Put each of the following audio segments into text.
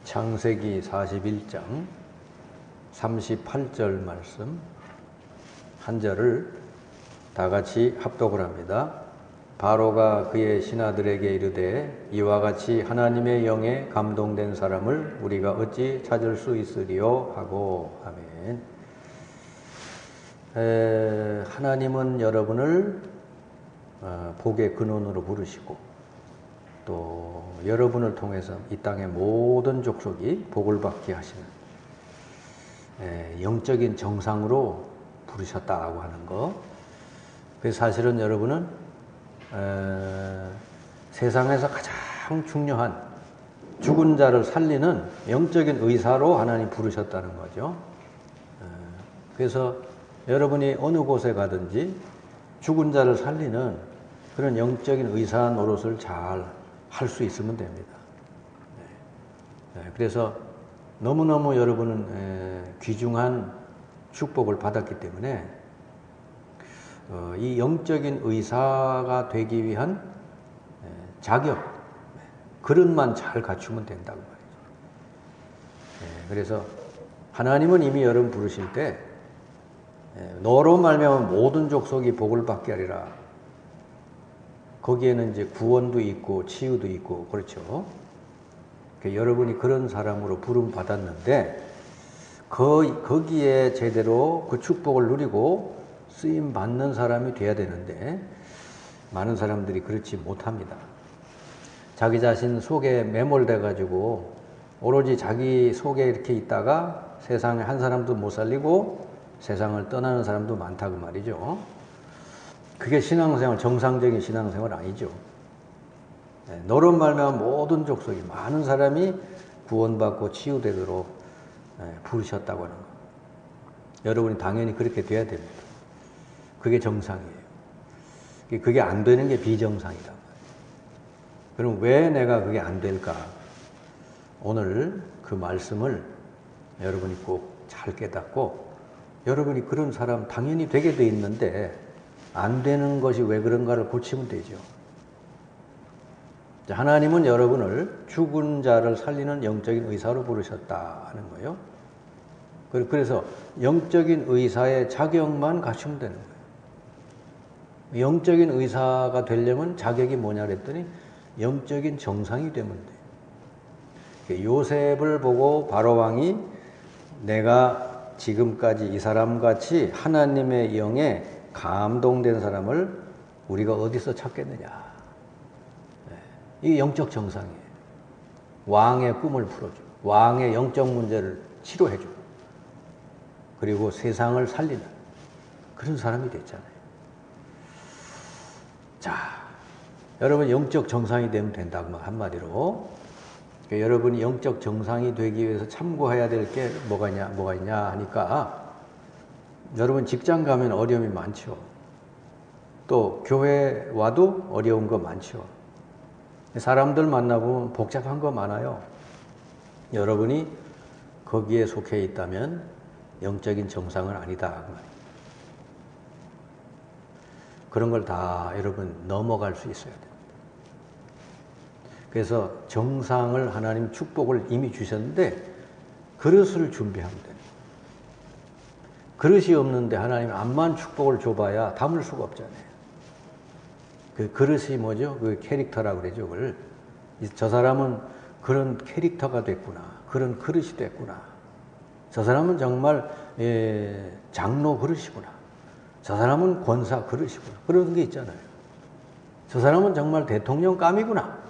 창세기 41장 38절 말씀 한 절을 다 같이 합독을 합니다. 바로가 그의 신하들에게 이르되 이와 같이 하나님의 영에 감동된 사람을 우리가 어찌 찾을 수 있으리요 하고 아멘. 하나님은 여러분을 복의 근원으로 부르시고 또 여러분을 통해서 이 땅의 모든 족속이 복을 받게 하시는 영적인 정상으로 부르셨다고 하는 거. 그래서 사실은 여러분은 세상에서 가장 중요한 죽은 자를 살리는 영적인 의사로 하나님 부르셨다는 거죠. 그래서 여러분이 어느 곳에 가든지 죽은 자를 살리는 그런 영적인 의사 노릇을 잘 할 수 있으면 됩니다. 그래서 너무너무 여러분은 귀중한 축복을 받았기 때문에 이 영적인 의사가 되기 위한 자격, 그릇만 잘 갖추면 된다고 말이죠. 그래서 하나님은 이미 여러분 부르실 때 너로 말미암아 모든 족속이 복을 받게 하리라. 거기에는 이제 구원도 있고 치유도 있고 그렇죠. 여러분이 그런 사람으로 부름 받았는데 거기에 제대로 그 축복을 누리고 쓰임 받는 사람이 돼야 되는데 많은 사람들이 그렇지 못합니다. 자기 자신 속에 매몰돼 가지고 오로지 자기 속에 이렇게 있다가 세상에 한 사람도 못 살리고 세상을 떠나는 사람도 많다 그 말이죠. 그게 신앙생활, 정상적인 신앙생활 아니죠. 너로 말미암아 모든 족속이 많은 사람이 구원받고 치유되도록 부르셨다고 하는 거. 여러분이 당연히 그렇게 돼야 됩니다. 그게 정상이에요. 그게 안 되는 게 비정상이다. 그럼 왜 내가 그게 안 될까? 오늘 그 말씀을 여러분이 꼭 잘 깨닫고 여러분이 그런 사람 당연히 되게 돼 있는데 안 되는 것이 왜 그런가를 고치면 되죠. 하나님은 여러분을 죽은 자를 살리는 영적인 의사로 부르셨다 하는 거예요. 그래서 영적인 의사의 자격만 갖추면 되는 거예요. 영적인 의사가 되려면 자격이 뭐냐 그랬더니 영적인 정상이 되면 돼요. 요셉을 보고 바로왕이 내가 지금까지 이 사람같이 하나님의 영에 감동된 사람을 우리가 어디서 찾겠느냐. 이게 영적 정상이에요. 왕의 꿈을 풀어주고 왕의 영적 문제를 치료해주고 그리고 세상을 살리는 그런 사람이 됐잖아요. 자, 여러분 영적 정상이 되면 된다고 한마디로 여러분이 영적 정상이 되기 위해서 참고해야 될 게 뭐가 있냐 하니까 여러분 직장 가면 어려움이 많죠. 또 교회 와도 어려운 거 많죠. 사람들 만나보면 복잡한 거 많아요. 여러분이 거기에 속해 있다면 영적인 정상은 아니다. 그런 걸 다 여러분 넘어갈 수 있어야 됩니다. 그래서 정상을 하나님 축복을 이미 주셨는데 그릇을 준비하면 돼요. 그릇이 없는데 하나님 암만 축복을 줘봐야 담을 수가 없잖아요. 그 그릇이 뭐죠? 그 캐릭터라고 그러죠. 그걸. 저 사람은 그런 캐릭터가 됐구나. 그런 그릇이 됐구나. 저 사람은 정말 장로 그릇이구나. 저 사람은 권사 그릇이구나. 그런 게 있잖아요. 저 사람은 정말 대통령 감이구나.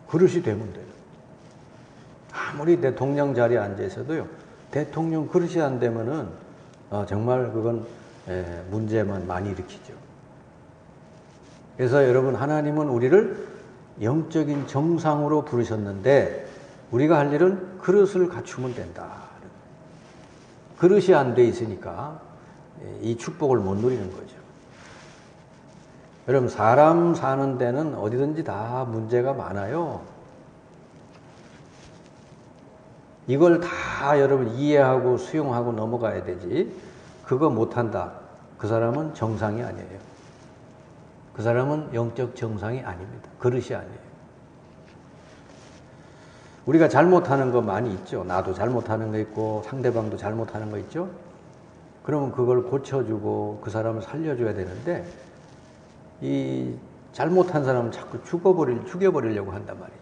그릇이 되면 돼요. 아무리 대통령 자리에 앉아 있어도요. 대통령 그릇이 안 되면은 정말 그건 문제만 많이 일으키죠. 그래서 여러분 하나님은 우리를 영적인 정상으로 부르셨는데 우리가 할 일은 그릇을 갖추면 된다. 그릇이 안 돼 있으니까 이 축복을 못 누리는 거죠. 여러분 사람 사는 데는 어디든지 다 문제가 많아요. 이걸 다 여러분 이해하고 수용하고 넘어가야 되지. 그거 못한다. 그 사람은 정상이 아니에요. 그 사람은 영적 정상이 아닙니다. 그릇이 아니에요. 우리가 잘못하는 거 많이 있죠. 나도 잘못하는 거 있고 상대방도 잘못하는 거 있죠. 그러면 그걸 고쳐주고 그 사람을 살려줘야 되는데 이 잘못한 사람은 자꾸 죽여버리려고 한단 말이죠.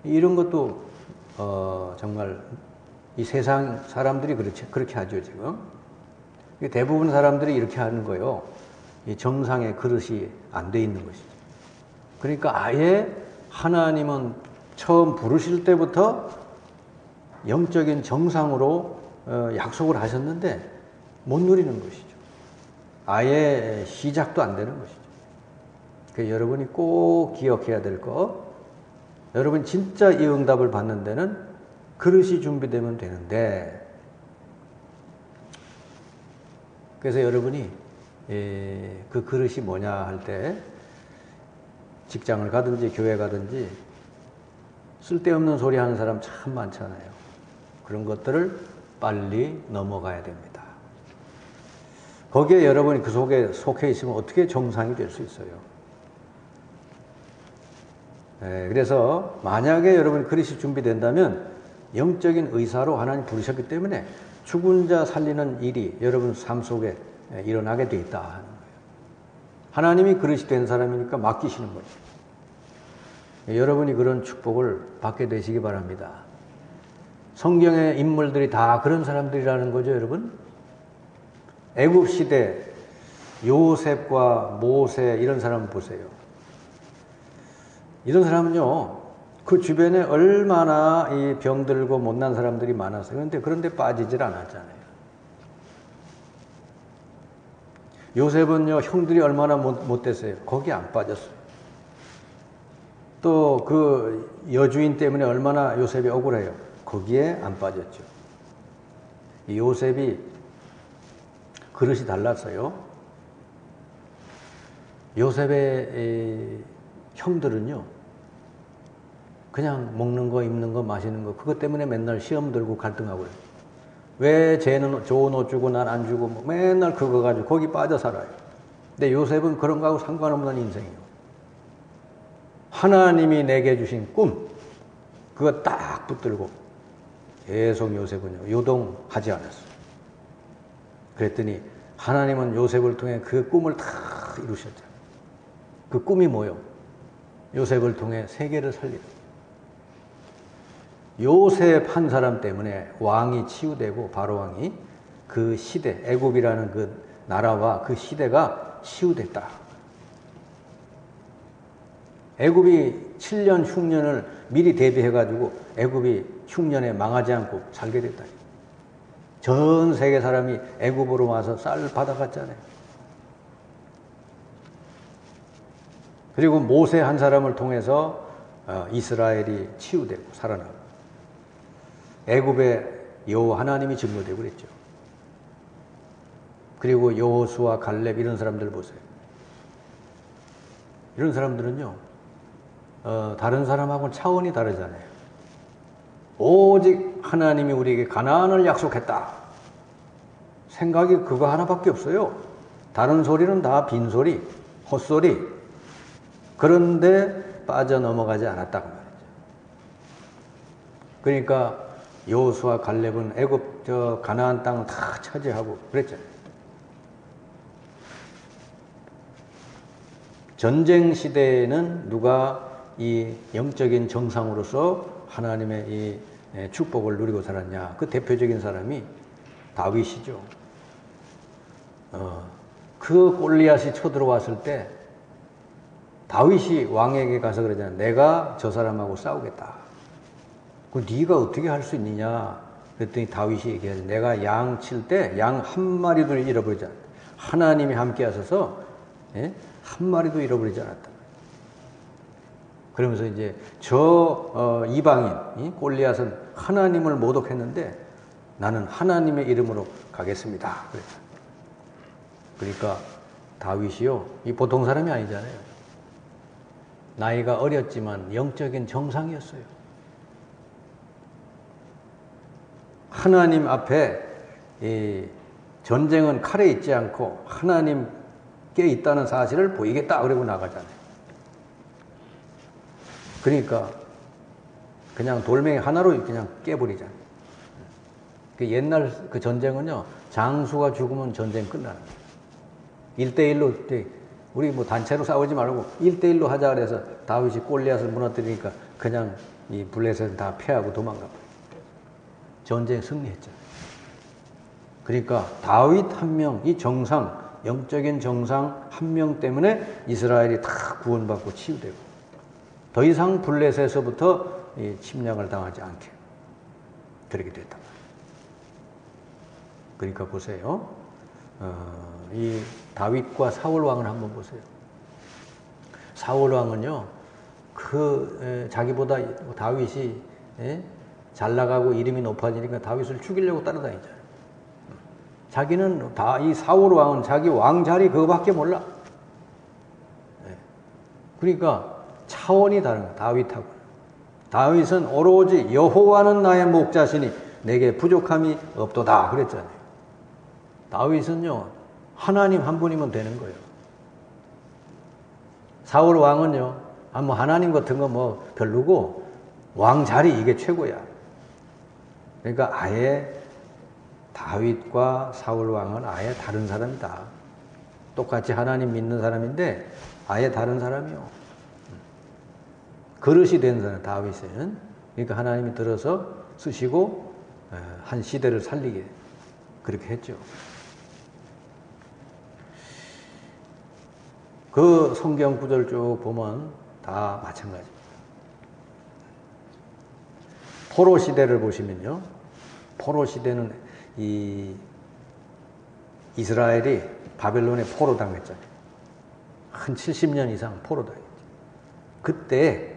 이런 것도 정말 이 세상 사람들이 그렇게 하죠, 지금. 대부분 사람들이 이렇게 하는 거예요. 이 정상의 그릇이 안 돼 있는 것이죠. 그러니까 아예 하나님은 처음 부르실 때부터 영적인 정상으로 약속을 하셨는데 못 누리는 것이죠. 아예 시작도 안 되는 것이죠. 그래서 여러분이 꼭 기억해야 될 거, 여러분 진짜 이 응답을 받는 데는 그릇이 준비되면 되는데, 그래서 여러분이 그 그릇이 뭐냐 할 때 직장을 가든지 교회 가든지 쓸데없는 소리 하는 사람 참 많잖아요. 그런 것들을 빨리 넘어가야 됩니다. 거기에 여러분이 그 속에 속해 있으면 어떻게 정상이 될 수 있어요? 그래서 만약에 여러분이 그릇이 준비된다면 영적인 의사로 하나님 부르셨기 때문에 죽은 자 살리는 일이 여러분 삶 속에 일어나게 돼 있다 하는 거예요. 하나님이 그릇이 된 사람이니까 맡기시는 거죠. 여러분이 그런 축복을 받게 되시기 바랍니다. 성경의 인물들이 다 그런 사람들이라는 거죠, 여러분. 애굽 시대 요셉과 모세 이런 사람 보세요. 이런 사람은요, 그 주변에 얼마나 이 병들고 못난 사람들이 많았어요. 그런데 빠지질 않았잖아요. 요셉은요, 형들이 얼마나 못됐어요. 거기 안 빠졌어요. 또 그 여주인 때문에 얼마나 요셉이 억울해요. 거기에 안 빠졌죠. 이 요셉이 그릇이 달랐어요. 요셉의 형들은요, 그냥 먹는 거, 입는 거, 마시는 거, 그것 때문에 맨날 시험 들고 갈등하고 그래요. 왜 쟤는 좋은 옷 주고 난 안 주고 맨날 그거 가지고 거기 빠져 살아요. 근데 요셉은 그런 거하고 상관없는 인생이에요. 하나님이 내게 주신 꿈, 그거 딱 붙들고 계속 요셉은요, 요동하지 않았어요. 그랬더니 하나님은 요셉을 통해 그 꿈을 다 이루셨죠. 그 꿈이 뭐요? 요셉을 통해 세계를 살리는. 요셉 한 사람 때문에 왕이 치유되고 바로 왕이 그 시대, 애굽이라는 그 나라와 그 시대가 치유됐다. 애굽이 7년 흉년을 미리 대비해가지고 애굽이 흉년에 망하지 않고 살게 됐다. 전 세계 사람이 애굽으로 와서 쌀 받아갔잖아요. 그리고 모세 한 사람을 통해서 이스라엘이 치유되고 살아나고 애굽의 여호와 하나님이 증거되고 그랬죠. 그리고 여호수아, 갈렙 이런 사람들 보세요. 이런 사람들은요, 다른 사람하고는 차원이 다르잖아요. 오직 하나님이 우리에게 가나안을 약속했다. 생각이 그거 하나밖에 없어요. 다른 소리는 다 빈소리, 헛소리. 그런데 빠져넘어가지 않았다고 말이죠. 그러니까 여호수아, 갈렙은 애굽 가나안 땅을 다 차지하고 그랬잖아요. 전쟁 시대에는 누가 이 영적인 정상으로서 하나님의 이 축복을 누리고 살았냐? 그 대표적인 사람이 다윗이죠. 그 골리앗이 쳐들어왔을 때 다윗이 왕에게 가서 그러잖아요. 내가 저 사람하고 싸우겠다. 그 네가 어떻게 할 수 있느냐? 그랬더니 다윗이 얘기하죠. 내가 양 칠 때 양 한 마리도 잃어버리지 않았다. 하나님이 함께 하셔서 한 마리도 잃어버리지 않았다. 그러면서 이제 저 이방인 골리앗은 하나님을 모독했는데 나는 하나님의 이름으로 가겠습니다. 그랬죠. 그러니까 다윗이요, 이 보통 사람이 아니잖아요. 나이가 어렸지만 영적인 정상이었어요. 하나님 앞에 이 전쟁은 칼에 있지 않고 하나님께 있다는 사실을 보이겠다 그러고 나가잖아요. 그러니까 그냥 돌멩이 하나로 그냥 깨버리잖아요. 그 옛날 그 전쟁은요, 장수가 죽으면 전쟁 끝나는 거예요. 1대1로, 우리 뭐 단체로 싸우지 말고 1대1로 하자 그래서 다윗이 골리앗을 무너뜨리니까 그냥 이 블레셋은 다 패하고 도망가 버려요. 전쟁 승리했잖아요. 그러니까 다윗 한 명, 이 정상, 영적인 정상 한 명 때문에 이스라엘이 다 구원받고 치유되고 더 이상 블레셋에서부터 침략을 당하지 않게 그렇게 됐단 말이에요. 그러니까 보세요. 이 다윗과 사울 왕을 한번 보세요. 사울 왕은요, 자기보다 다윗이 잘 나가고 이름이 높아지니까 다윗을 죽이려고 따라다니잖아요. 자기는 이 사울 왕은 자기 왕자리 그거밖에 몰라. 그러니까 차원이 다른 거야, 다윗하고. 다윗은 오로지 여호와는 나의 목자시니 내게 부족함이 없도다 그랬잖아요. 다윗은요, 하나님 한 분이면 되는 거예요. 사울 왕은요, 뭐 하나님 같은 거 뭐 별로고 왕자리 이게 최고야. 그러니까 아예 다윗과 사울 왕은 아예 다른 사람이다. 똑같이 하나님 믿는 사람인데 아예 다른 사람이요. 그릇이 된 사람, 다윗은. 그러니까 하나님이 들어서 쓰시고 한 시대를 살리게 그렇게 했죠. 그 성경 구절 쭉 보면 다 마찬가지입니다. 포로 시대를 보시면요. 포로 시대는 이스라엘이 바벨론에 포로 당했잖아요. 한 70년 이상 포로 당했죠. 그때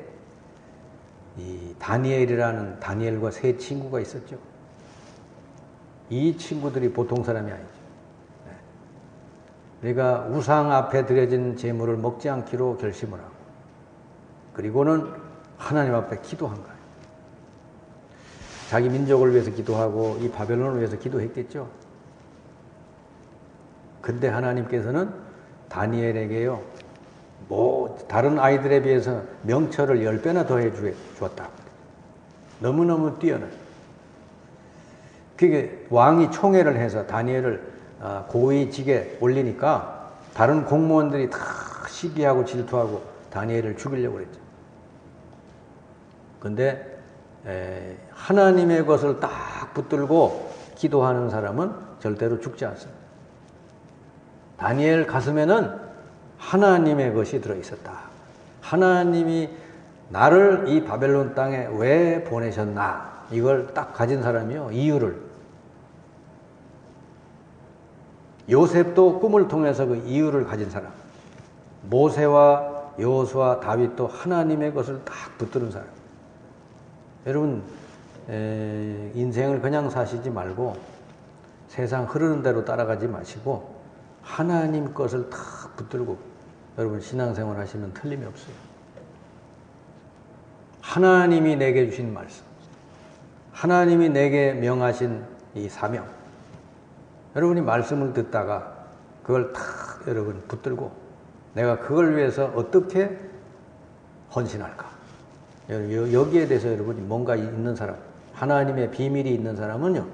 이 다니엘과 세 친구가 있었죠. 이 친구들이 보통 사람이 아니죠. 그러니까 우상 앞에 드려진 제물을 먹지 않기로 결심을 하고 그리고는 하나님 앞에 기도한 거예요. 자기 민족을 위해서 기도하고 이 바벨론을 위해서 기도했겠죠. 근데 하나님께서는 다니엘에게요, 뭐 다른 아이들에 비해서 명철을 10배나 더해 주었다. 너무너무 뛰어나요. 그게 왕이 총회를 해서 다니엘을 고위직에 올리니까 다른 공무원들이 다 시기하고 질투하고 다니엘을 죽이려고 그랬죠. 근데 하나님의 것을 딱 붙들고 기도하는 사람은 절대로 죽지 않습니다. 다니엘 가슴에는 하나님의 것이 들어있었다. 하나님이 나를 이 바벨론 땅에 왜 보내셨나, 이걸 딱 가진 사람이요, 이유를. 요셉도 꿈을 통해서 그 이유를 가진 사람. 모세와 여호수아, 다윗도 하나님의 것을 딱 붙드는 사람. 여러분, 인생을 그냥 사시지 말고 세상 흐르는 대로 따라가지 마시고 하나님 것을 딱 붙들고 여러분 신앙생활 하시면 틀림이 없어요. 하나님이 내게 주신 말씀, 하나님이 내게 명하신 이 사명, 여러분이 말씀을 듣다가 그걸 딱 여러분 붙들고 내가 그걸 위해서 어떻게 헌신할까? 여기에 대해서 여러분이 뭔가 있는 사람, 하나님의 비밀이 있는 사람은요,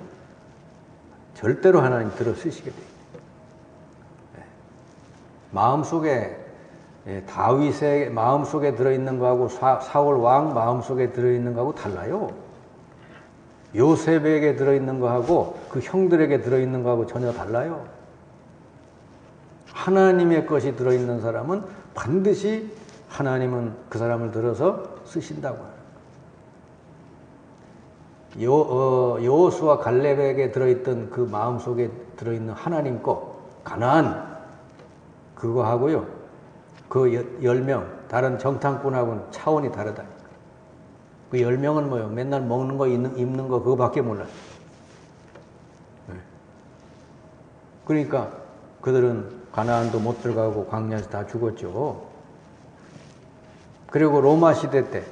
절대로 하나님 들어 쓰시게 돼요. 마음속에, 다윗의 마음속에 들어있는 거하고 사울 왕 마음속에 들어있는 거하고 달라요. 요셉에게 들어있는 거하고 그 형들에게 들어있는 거하고 전혀 달라요. 하나님의 것이 들어있는 사람은 반드시 하나님은 그 사람을 들어서 쓰신다고 해요. 여호수아 갈렙에게 들어있던 그 마음속에 들어있는 하나님 거, 가나안, 그거 하고요, 그 10명, 다른 정탐꾼하고는 차원이 다르다니까. 그 10명은 뭐예요? 맨날 먹는 거, 입는 거, 그거밖에 몰라요. 그러니까 그들은 가나안도 못 들어가고 광야에서 다 죽었죠. 그리고 로마 시대 때,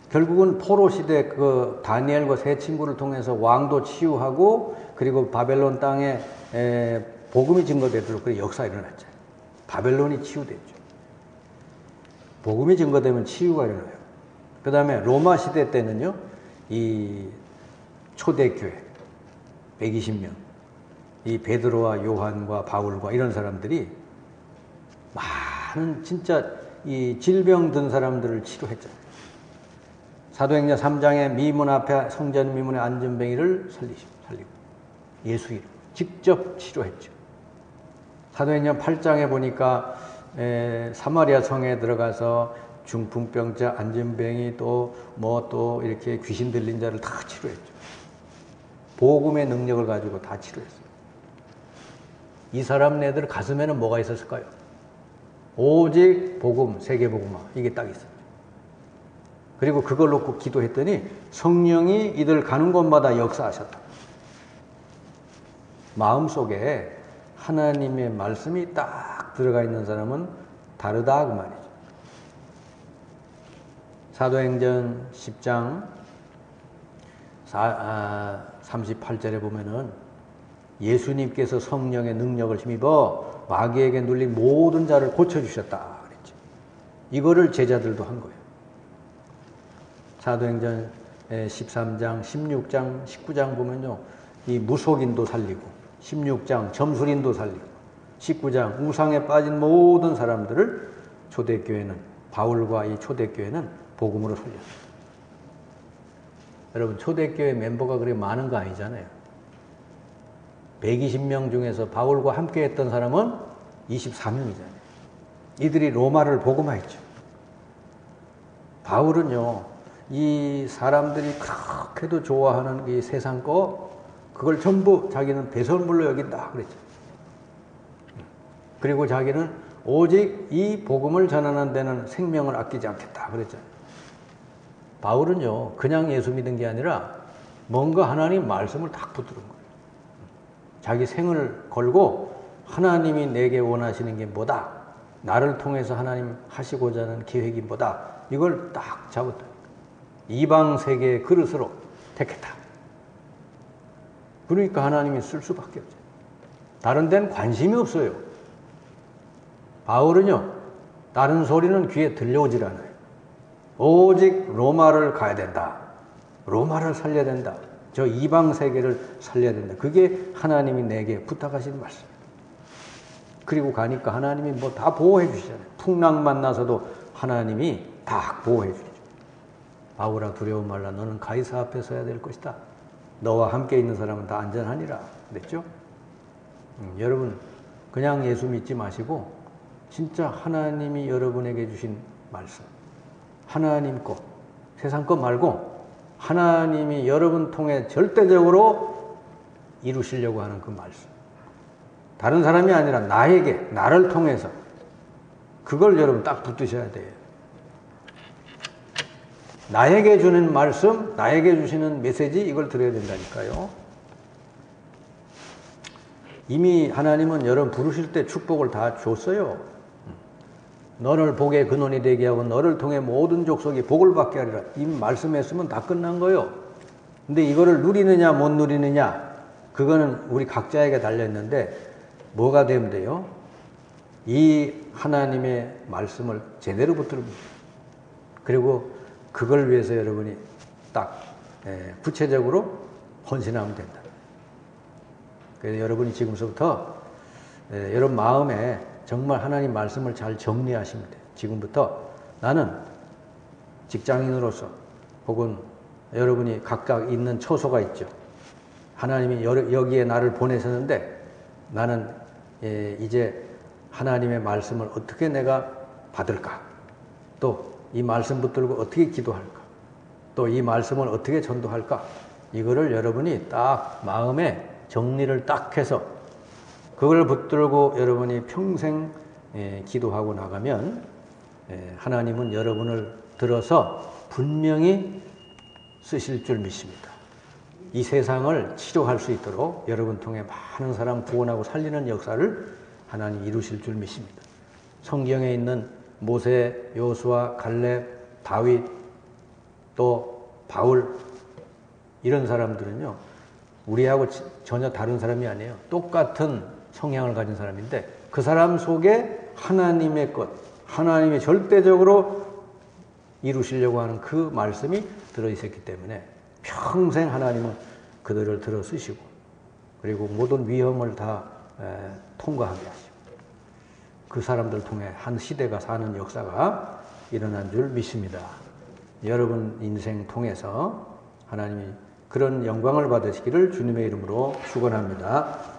결국은 포로 시대 그 다니엘과 세 친구를 통해서 왕도 치유하고, 그리고 바벨론 땅에 복음이 증거되도록 그 역사가 일어났잖아요. 바벨론이 치유됐죠. 복음이 증거되면 치유가 일어나요. 그 다음에 로마 시대 때는요, 이 초대교회 120명, 이 베드로와 요한과 바울과 이런 사람들이 많은 진짜 이 질병 든 사람들을 치료했잖아요. 사도행전 3장에 미문 앞에 성전 미문에 앉은 뱅이를 살리고 예수 이름 직접 치료했죠. 사도행전 8장에 보니까 사마리아 성에 들어가서 중풍병자, 안진뱅이 또 이렇게 귀신 들린 자를 다 치료했죠. 복음의 능력을 가지고 다 치료했어요. 이 사람네들 가슴에는 뭐가 있었을까요? 오직 복음, 세계복음화 이게 딱 있었죠. 그리고 그걸 놓고 기도했더니 성령이 이들 가는 곳마다 역사하셨다. 마음속에 하나님의 말씀이 딱 들어가 있는 사람은 다르다 그 말이죠. 사도행전 10장 38절에 보면은 예수님께서 성령의 능력을 힘입어 마귀에게 눌린 모든 자를 고쳐주셨다 그랬죠. 이거를 제자들도 한 거예요. 사도행전 13장, 16장, 19장 보면요, 이 무속인도 살리고 16장 점술인도 살리고 19장 우상에 빠진 모든 사람들을 초대교회는, 바울과 이 초대교회는 복음으로 살렸어요. 여러분, 초대교회 멤버가 그렇게 많은 거 아니잖아요. 120명 중에서 바울과 함께 했던 사람은 24명이잖아요. 이들이 로마를 복음화했죠. 바울은요, 이 사람들이 그렇게도 좋아하는 이 세상 거, 그걸 전부 자기는 배설물로 여긴다 그랬죠. 그리고 자기는 오직 이 복음을 전하는 데는 생명을 아끼지 않겠다 그랬잖아요. 바울은요, 그냥 예수 믿은 게 아니라 뭔가 하나님 말씀을 딱 붙드는 거예요. 자기 생을 걸고 하나님이 내게 원하시는 게 뭐다, 나를 통해서 하나님 하시고자 하는 계획이 뭐다, 이걸 딱 잡았다. 이방 세계의 그릇으로 택했다. 그러니까 하나님이 쓸 수밖에 없죠. 다른 데는 관심이 없어요. 바울은요, 다른 소리는 귀에 들려오질 않아요. 오직 로마를 가야 된다. 로마를 살려야 된다. 저 이방 세계를 살려야 된다. 그게 하나님이 내게 부탁하신 말씀. 그리고 가니까 하나님이 뭐 다 보호해 주시잖아요. 풍랑 만나서도 하나님이 다 보호해 주시죠. 바울아, 두려움 말라. 너는 가이사 앞에 서야 될 것이다. 너와 함께 있는 사람은 다 안전하니라 그랬죠. 여러분, 그냥 예수 믿지 마시고 진짜 하나님이 여러분에게 주신 말씀, 하나님 것, 세상 것 말고 하나님이 여러분 통해 절대적으로 이루시려고 하는 그 말씀, 다른 사람이 아니라 나에게, 나를 통해서, 그걸 여러분 딱 붙드셔야 돼요. 나에게 주는 말씀, 나에게 주시는 메시지, 이걸 들어야 된다니까요. 이미 하나님은 여러분 부르실 때 축복을 다 줬어요. 너를 복의 근원이 되게 하고 너를 통해 모든 족속이 복을 받게 하리라. 이 말씀했으면 다 끝난 거예요. 근데 이거를 누리느냐 못 누리느냐, 그거는 우리 각자에게 달려있는데 뭐가 되면 돼요? 이 하나님의 말씀을 제대로 붙들고, 그리고 그걸 위해서 여러분이 딱 구체적으로 헌신하면 된다. 그래서 여러분이 지금부터 여러분 마음에 정말 하나님 말씀을 잘 정리하시면 돼요. 지금부터 나는 직장인으로서, 혹은 여러분이 각각 있는 처소가 있죠. 하나님이 여기에 나를 보내셨는데 나는 이제 하나님의 말씀을 어떻게 내가 받을까? 또 이 말씀 붙들고 어떻게 기도할까? 또 이 말씀을 어떻게 전도할까? 이거를 여러분이 딱 마음에 정리를 딱 해서 그걸 붙들고 여러분이 평생 기도하고 나가면 하나님은 여러분을 들어서 분명히 쓰실 줄 믿습니다. 이 세상을 치료할 수 있도록 여러분 통해 많은 사람 구원하고 살리는 역사를 하나님 이루실 줄 믿습니다. 성경에 있는 모세, 요수아, 갈렙, 다윗, 또 바울, 이런 사람들은요, 우리하고 전혀 다른 사람이 아니에요. 똑같은 성향을 가진 사람인데 그 사람 속에 하나님의 것, 하나님이 절대적으로 이루시려고 하는 그 말씀이 들어있었기 때문에 평생 하나님은 그들을 들어 쓰시고 그리고 모든 위험을 다 통과하게 하시고 그 사람들 통해 한 시대가 사는 역사가 일어난 줄 믿습니다. 여러분 인생 통해서 하나님이 그런 영광을 받으시기를 주님의 이름으로 축원합니다.